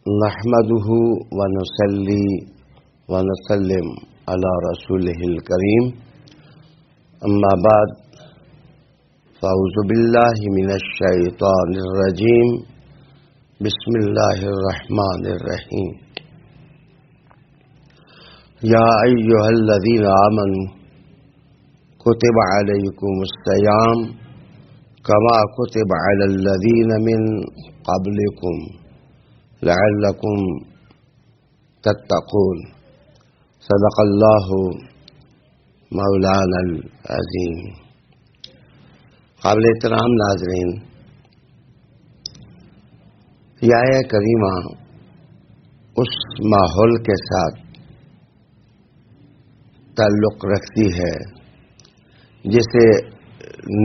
نحمده ونصلي ونسلم على رسوله الكريم اما بعد فاعوذ بالله من الشيطان الرجيم بسم الله الرحمن الرحيم يا أيها الذين آمنوا كتب عليكم الصيام كما كتب على الذين من قبلكم لعلكم تتقون صدق اللہ مولانا العظیم۔ قابل احترام ناظرین، یہ آیہ کریمہ اس ماحول کے ساتھ تعلق رکھتی ہے جسے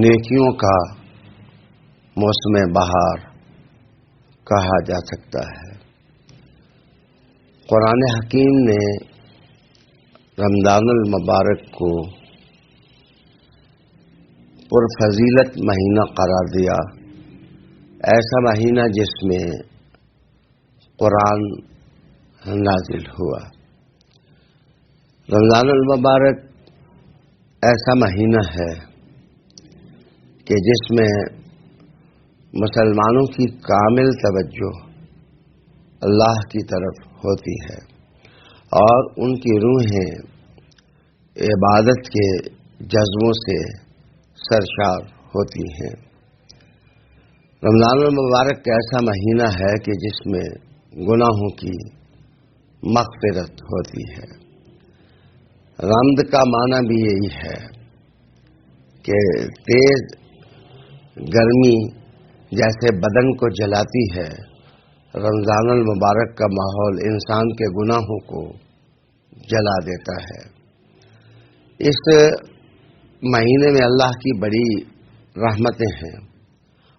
نیکیوں کا موسم بہار کہا جا سکتا ہے۔ قرآن حکیم نے رمضان المبارک کو پرفضیلت مہینہ قرار دیا، ایسا مہینہ جس میں قرآن نازل ہوا۔ رمضان المبارک ایسا مہینہ ہے کہ جس میں مسلمانوں کی کامل توجہ اللہ کی طرف ہوتی ہے اور ان کی روحیں عبادت کے جذبوں سے سرشار ہوتی ہیں۔ رمضان المبارک ایسا مہینہ ہے کہ جس میں گناہوں کی مغفرت ہوتی ہے۔ رمض کا معنی بھی یہی ہے کہ تیز گرمی جیسے بدن کو جلاتی ہے، رمضان المبارک کا ماحول انسان کے گناہوں کو جلا دیتا ہے۔ اس مہینے میں اللہ کی بڑی رحمتیں ہیں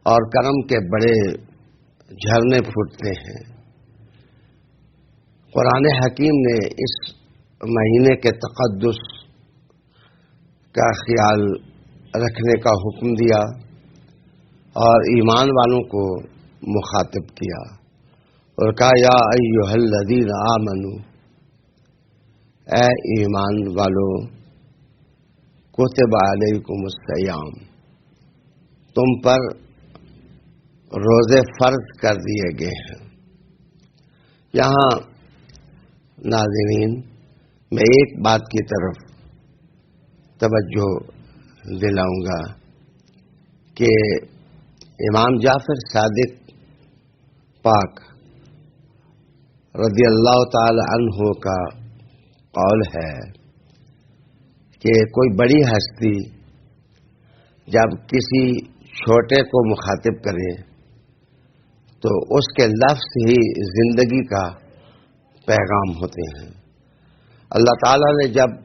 اور کرم کے بڑے جھرنے پھوٹتے ہیں۔ قرآن حکیم نے اس مہینے کے تقدس کا خیال رکھنے کا حکم دیا اور ایمان والوں کو مخاطب کیا اور کہا یا ایھا الذین آمنوا، اے ایمان والو، کتب علیکم الصیام، تم پر روزے فرض کر دیے گئے ہیں۔ یہاں ناظرین میں ایک بات کی طرف توجہ دلاؤں گا کہ امام جعفر صادق پاک رضی اللہ تعالی عنہ کا قول ہے کہ کوئی بڑی ہستی جب کسی چھوٹے کو مخاطب کرے تو اس کے لفظ ہی زندگی کا پیغام ہوتے ہیں۔ اللہ تعالی نے جب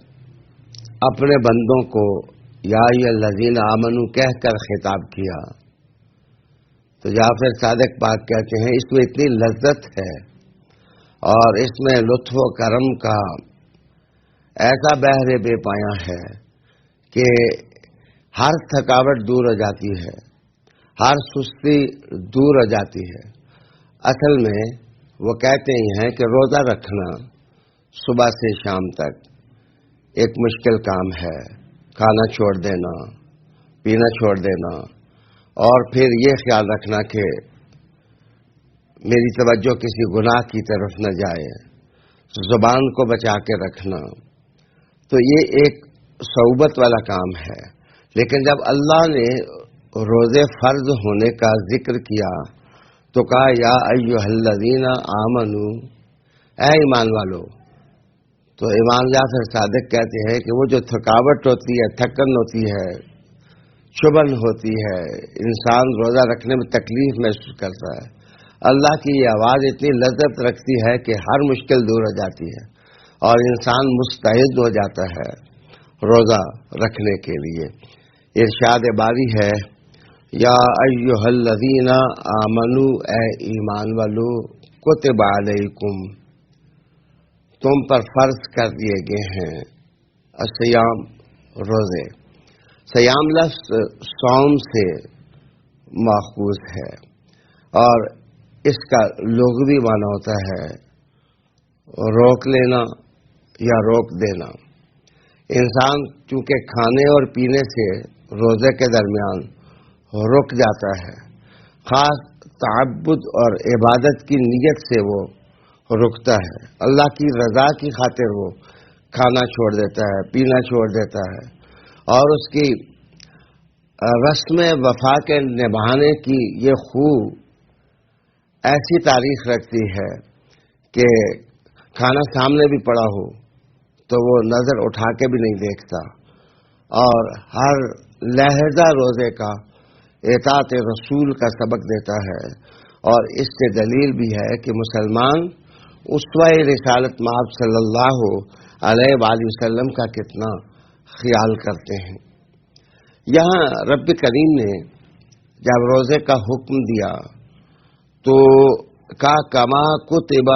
اپنے بندوں کو یا ایھا الذین آمنوا کہہ کر خطاب کیا تو جعفر صادق پاک کہتے ہیں اس میں اتنی لذت ہے اور اس میں لطف و کرم کا ایسا بحر بے پایاں ہے کہ ہر تھکاوٹ دور ہو جاتی ہے، ہر سستی دور ہو جاتی ہے۔ اصل میں وہ کہتے ہیں کہ روزہ رکھنا صبح سے شام تک ایک مشکل کام ہے، کھانا چھوڑ دینا، پینا چھوڑ دینا اور پھر یہ خیال رکھنا کہ میری توجہ کسی گناہ کی طرف نہ جائے، زبان کو بچا کے رکھنا، تو یہ ایک صعوبت والا کام ہے۔ لیکن جب اللہ نے روزے فرض ہونے کا ذکر کیا تو کہا یا ایھا الذین آمنوا، اے ایمان والو۔ تو امام جعفر صادق کہتے ہیں کہ وہ جو تھکاوٹ ہوتی ہے، تھکن ہوتی ہے، چبھن ہوتی ہے، انسان روزہ رکھنے میں تکلیف محسوس کرتا ہے، اللہ کی یہ آواز اتنی لذت رکھتی ہے کہ ہر مشکل دور ہو جاتی ہے اور انسان مستعد ہو جاتا ہے روزہ رکھنے کے لیے۔ ارشاد باری ہے یا ایھا الذین آمنوا، اے ایمان والو، کتب علیکم، تم پر فرض کر دیے گئے ہیں الصیام، روزے۔ صیام لفظ صوم سے ماخوذ ہے اور اس کا لغوی معنی ہوتا ہے روک لینا یا روک دینا. انسان چونکہ کھانے اور پینے سے روزے کے درمیان رک جاتا ہے، خاص تعبد اور عبادت کی نیت سے وہ رکتا ہے، اللہ کی رضا کی خاطر وہ کھانا چھوڑ دیتا ہے، پینا چھوڑ دیتا ہے، اور اس کی رسم وفا کے نبھانے کی یہ خوب ایسی تاریخ رکھتی ہے کہ کھانا سامنے بھی پڑا ہو تو وہ نظر اٹھا کے بھی نہیں دیکھتا، اور ہر لہجہ روزے کا اطاعت رسول کا سبق دیتا ہے. اور اس سے دلیل بھی ہے کہ مسلمان اسوہ رسالت مآب صلی اللہ علیہ وآلہ وسلم کا کتنا خیال کرتے ہیں. یہاں رب کریم نے جب روزے کا حکم دیا تو کما کتب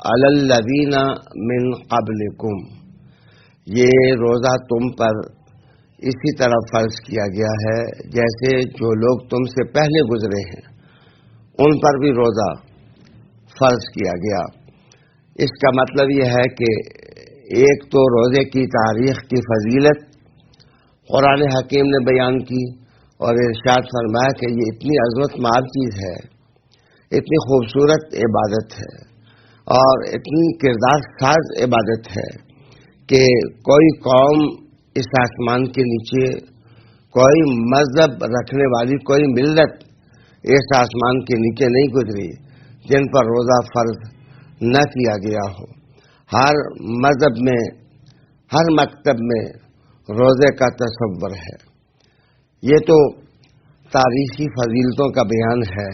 علی الذین من قبلکم، یہ روزہ تم پر اسی طرح فرض کیا گیا ہے جیسے جو لوگ تم سے پہلے گزرے ہیں ان پر بھی روزہ فرض کیا گیا. اس کا مطلب یہ ہے کہ ایک تو روزے کی تاریخ کی فضیلت قرآن حکیم نے بیان کی اور ارشاد فرمایا کہ یہ اتنی عظمت مآب چیز ہے، اتنی خوبصورت عبادت ہے اور اتنی کردار ساز عبادت ہے کہ کوئی قوم اس آسمان کے نیچے، کوئی مذہب رکھنے والی کوئی ملت اس آسمان کے نیچے نہیں گزری جن پر روزہ فرض نہ کیا گیا ہو. ہر مذہب میں، ہر مکتب میں روزے کا تصور ہے. یہ تو تاریخی فضیلتوں کا بیان ہے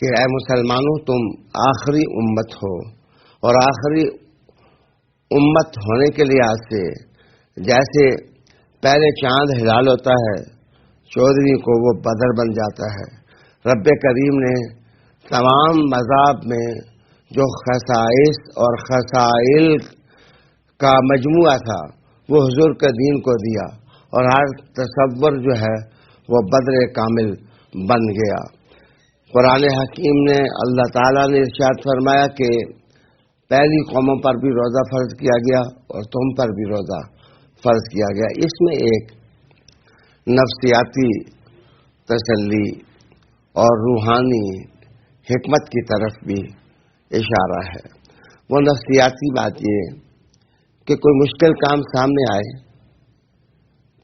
کہ اے مسلمانوں، تم آخری امت ہو، اور آخری امت ہونے کے لحاظ سے جیسے پہلے چاند ہلال ہوتا ہے 14ویں کو وہ بدر بن جاتا ہے. رب کریم نے تمام مذاہب میں جو خصائص اور خصائل کا مجموعہ تھا وہ حضور کے دین کو دیا، اور ہر تصور جو ہے وہ بدر کامل بن گیا. قرآن حکیم نے اللہ تعالیٰ نے ارشاد فرمایا کہ پہلی قوموں پر بھی روزہ فرض کیا گیا اور تم پر بھی روزہ فرض کیا گیا. اس میں ایک نفسیاتی تسلی اور روحانی حکمت کی طرف بھی اشارہ ہے. وہ نفسیاتی بات یہ کہ کوئی مشکل کام سامنے آئے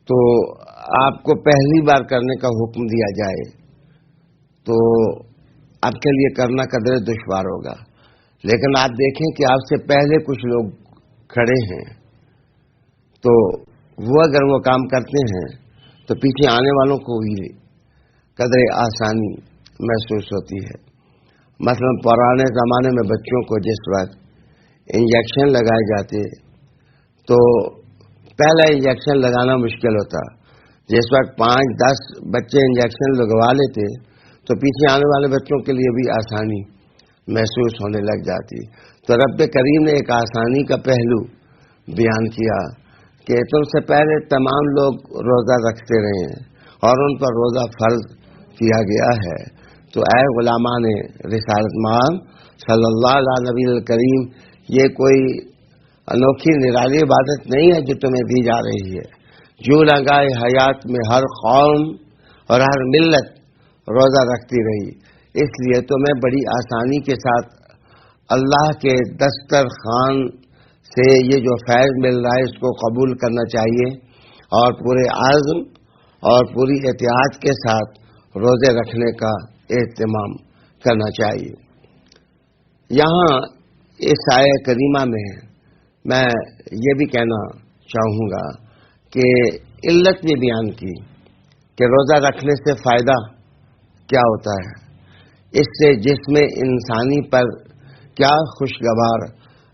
تو آپ کو پہلی بار کرنے کا حکم دیا جائے تو آپ کے لیے کرنا قدرے دشوار ہوگا، لیکن آپ دیکھیں کہ آپ سے پہلے کچھ لوگ کھڑے ہیں تو وہ اگر وہ کام کرتے ہیں تو پیچھے آنے والوں کو بھی قدرے آسانی محسوس ہوتی ہے. مثلا پرانے زمانے میں بچوں کو جس وقت انجیکشن لگائے جاتے تو پہلا انجیکشن لگانا مشکل ہوتا. جس وقت 5-10 بچے انجیکشن لگوا لیتے تو پیچھے آنے والے بچوں کے لیے بھی آسانی محسوس ہونے لگ جاتی. تو رب کریم نے ایک آسانی کا پہلو بیان کیا کہ تم سے پہلے تمام لوگ روزہ رکھتے رہے ہیں اور ان پر روزہ فرض کیا گیا ہے. تو اے غلامان رسالت مآب صلی اللہ علیہ نبی الکریم، یہ کوئی انوکھی نرالی عبادت نہیں ہے جو تمہیں دی جا رہی ہے. جو لگائے حیات میں ہر قوم اور ہر ملت روزہ رکھتی رہی، اس لیے تمہیں بڑی آسانی کے ساتھ اللہ کے دسترخوان سے یہ جو فیض مل رہا ہے اس کو قبول کرنا چاہیے اور پورے عزم اور پوری احتیاط کے ساتھ روزے رکھنے کا اہتمام کرنا چاہیے. یہاں اس آیہ کریمہ میں یہ بھی کہنا چاہوں گا کہ علت بھی بیان کی کہ روزہ رکھنے سے فائدہ کیا ہوتا ہے، اس سے جسم انسانی پر کیا خوشگوار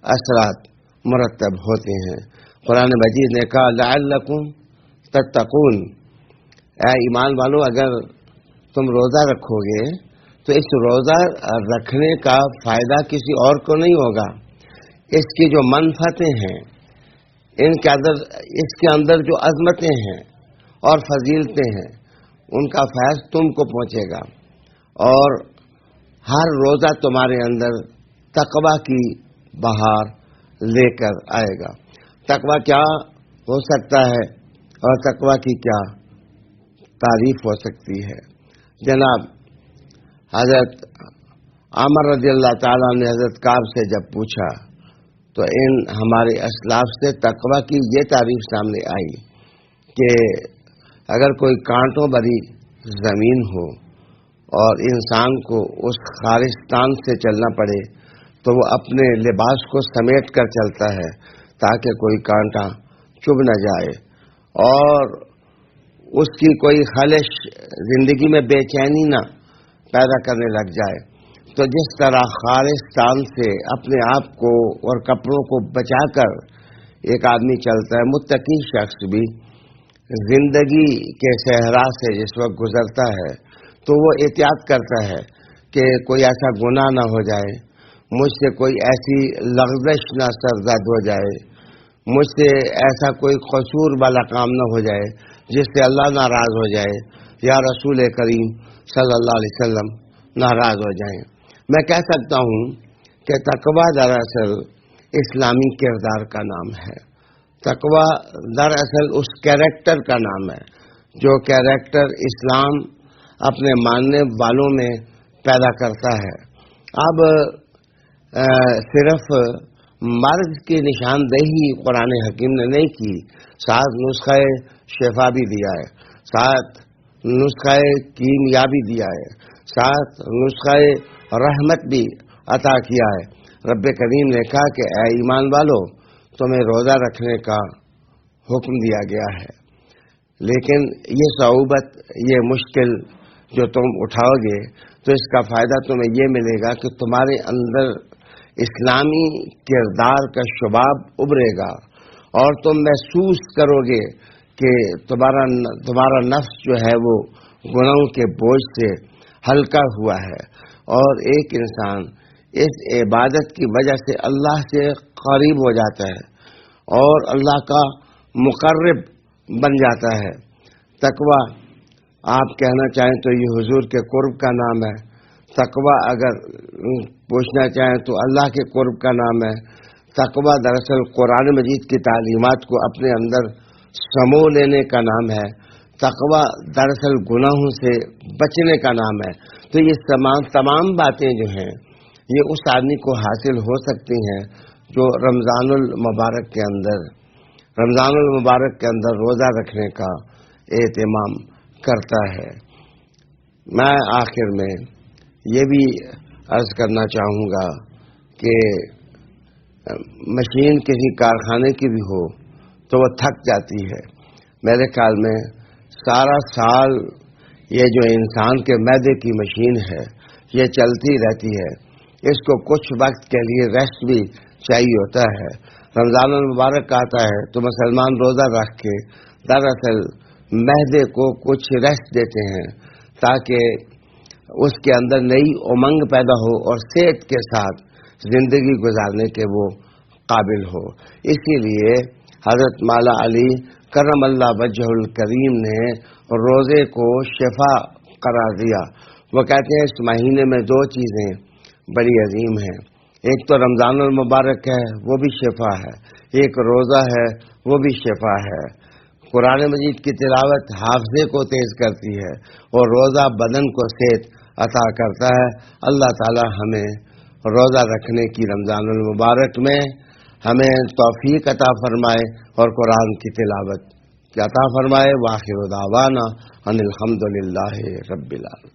اثرات مرتب ہوتے ہیں. قرآن مجید نے کہا لعلکم تتقون، اے ایمان والو اگر تم روزہ رکھو گے تو اس روزہ رکھنے کا فائدہ کسی اور کو نہیں ہوگا. اس کی جو منفعتیں ہیں، اس کے اندر جو عظمتیں ہیں اور فضیلتیں ہیں، ان کا فیض تم کو پہنچے گا. اور ہر روزہ تمہارے اندر تقوی کی بہار لے کر آئے گا۔ تقوی کیا ہو سکتا ہے اور تقوی کی کیا تعریف ہو سکتی ہے؟ جناب حضرت عمر رضی اللہ تعالیٰ نے حضرت کعب سے جب پوچھا تو ان ہمارے اسلاف سے تقوی کی یہ تعریف سامنے آئی کہ اگر کوئی کانٹوں بھری زمین ہو اور انسان کو اس خارستان سے چلنا پڑے تو وہ اپنے لباس کو سمیٹ کر چلتا ہے تاکہ کوئی کانٹا چبھ نہ جائے، اور اس کی کوئی خلش زندگی میں بے چینی نہ پیدا کرنے لگ جائے، تو جس طرح خارستان سے اپنے آپ کو اور کپڑوں کو بچا کر ایک آدمی چلتا ہے، متقی شخص بھی زندگی کے صحرا سے جس وقت گزرتا ہے تو وہ احتیاط کرتا ہے کہ کوئی ایسا گناہ نہ ہو جائے، مجھ سے کوئی ایسی لغزش نہ سرزد ہو جائے، مجھ سے ایسا کوئی قصور والا کام نہ ہو جائے جس سے اللہ ناراض ہو جائے یا رسول کریم صلی اللہ علیہ وسلم ناراض ہو جائیں۔ میں کہہ سکتا ہوں کہ تقوی دراصل اسلامی کردار کا نام ہے۔ تقوی دراصل اس کیریکٹر کا نام ہے جو کیریکٹر اسلام اپنے ماننے والوں میں پیدا کرتا ہے۔ اب صرف مرض کی نشاندہی قرآن حکیم نے نہیں کی، ساتھ نسخہ شفا بھی دیا ہے، ساتھ نسخہ کیمیا بھی دیا ہے، ساتھ نسخہ رحمت بھی عطا کیا ہے۔ رب کریم نے کہا کہ اے ایمان والو، تمہیں روزہ رکھنے کا حکم دیا گیا ہے، لیکن یہ صعوبت، یہ مشکل جو تم اٹھاؤ گے تو اس کا فائدہ تمہیں یہ ملے گا کہ تمہارے اندر اسلامی کردار کا شباب ابھرے گا اور تم محسوس کرو گے کہ تمہارا نفس جو ہے وہ گناہوں کے بوجھ سے ہلکا ہوا ہے، اور ایک انسان اس عبادت کی وجہ سے اللہ سے قریب ہو جاتا ہے اور اللہ کا مقرب بن جاتا ہے۔ تقوی آپ کہنا چاہیں تو یہ حضور کے قرب کا نام ہے، تقوی اگر پوچھنا چاہیں تو اللہ کے قرب کا نام ہے۔ تقوی دراصل قرآن مجید کی تعلیمات کو اپنے اندر سمو لینے کا نام ہے۔ تقوی دراصل گناہوں سے بچنے کا نام ہے۔ تو یہ تمام باتیں جو ہیں یہ اس آدمی کو حاصل ہو سکتی ہیں جو رمضان المبارک کے اندر روزہ رکھنے کا اہتمام کرتا ہے۔ میں آخر میں یہ بھی عرض کرنا چاہوں گا کہ مشین کسی کارخانے کی بھی ہو تو وہ تھک جاتی ہے۔ میرے خیال میں سارا سال یہ جو انسان کے معدے کی مشین ہے یہ چلتی رہتی ہے، اس کو کچھ وقت کے لیے ریسٹ بھی چاہیے ہوتا ہے۔ رمضان المبارک آتا ہے تو مسلمان روزہ رکھ کے دراصل معدے کو کچھ ریسٹ دیتے ہیں تاکہ اس کے اندر نئی امنگ پیدا ہو اور صحت کے ساتھ زندگی گزارنے کے وہ قابل ہو۔ اسی لیے حضرت مولا علی کرم اللہ وجہ الکریم نے روزے کو شفا قرار دیا۔ وہ کہتے ہیں اس مہینے میں دو چیزیں بڑی عظیم ہیں، ایک تو رمضان المبارک ہے وہ بھی شفا ہے، ایک روزہ ہے وہ بھی شفا ہے۔ قرآن مجید کی تلاوت حافظے کو تیز کرتی ہے اور روزہ بدن کو صحت عطا کرتا ہے۔ اللہ تعالی ہمیں روزہ رکھنے کی رمضان المبارک میں ہمیں توفیق عطا فرمائے اور قرآن کی تلاوت عطا فرمائے۔ وآخر دعوانا ان الحمد للہ رب العالمین۔